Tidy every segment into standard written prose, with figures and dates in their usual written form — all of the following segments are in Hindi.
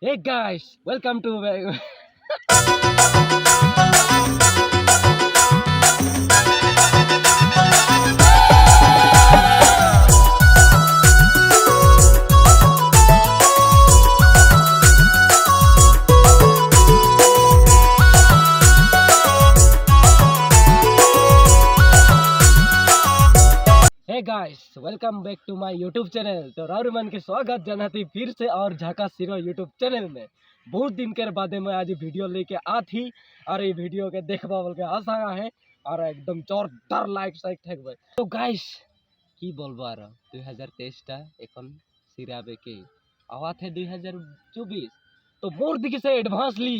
Hey guys, welcome to hey guys welcome back to my YouTube channel. तो राउरमन के स्वागत जनाती फिर से और झाका सिरो यूट्यूब चैनल में बहुत दिन के बाद मैं आज वीडियो लेके आ थी और ये वीडियो के देखबा बोल के आशा है और एकदम जोरदार लाइक साइक থাকবে। तो गाइस কি বলবো আর 2023 টা এখন সিরাবে के आवा थे 2024 तो मोर दिखे से एडवांसली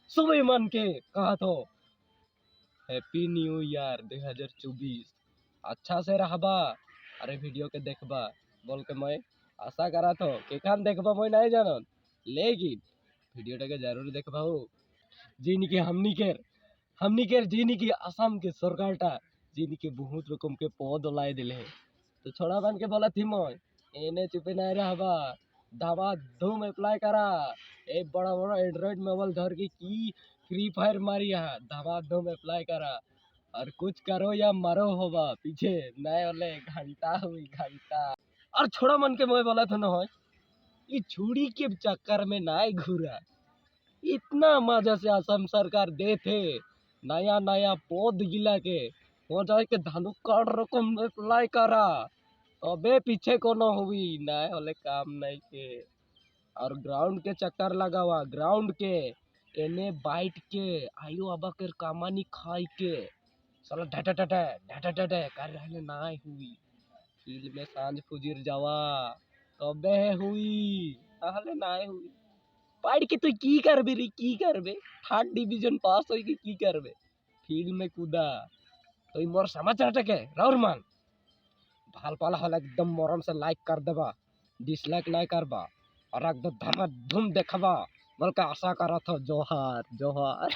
सुबह मन के कहा तो हैप्पी न्यू ईयर 2024 अच्छा से रहबा अरे वीडियो के देखबा बोल के मैं आशा करा तो केखान देखबा मैं नहीं जानन लेकिन वीडियो के जरूर देखबा हो जिन की हमनी के जिन की आसाम के सरकारटा जिन के बहुत रकम के पद लाई दिले है तो छोड़ा बन के बोला थी मैं एने चुपे नहीं रहबा धावा धूम अप्लाई करा ए बड़ा बड़ा एंड्रॉइड मोबाइल धर की फ्री फायर मारिया धावा धूम अप्लाई करा और कुछ करो या मरो होगा पीछे नए वाले घंटा हुई घंटा और छोड़ा मन के मैं बोला था ना हो ये छुरी के चक्कर में ना घूरा इतना मजा से असम सरकार दे थे नया नया पौध गिला के हो जाए के धानु कार्ड रकम अप्लाई करा अबे पीछे कोनो हुई नए वाले काम नहीं के और ग्राउंड के चक्कर लगा हुआ ग्राउंड के एने बाइट के आयु अबा कर कामानी खाई के साला ढटा ढटा ढटा ढटा कर रहने नाय हुई फील्ड में सांझ फुजिर जावा कबे हुई आहले नाय हुई पढ़ के तू की करबे रे की करबे थर्ड डिवीजन पास होई के की करबे फील्ड में कूदा तो मोर समाचार टके राउरमान भाल पाला हल एकदम मरम से लाइक कर देबा डिसलाइक नहीं करबा और एकदम धमाधूम देखबा बल्कि आशा करा था जोहार जोहार।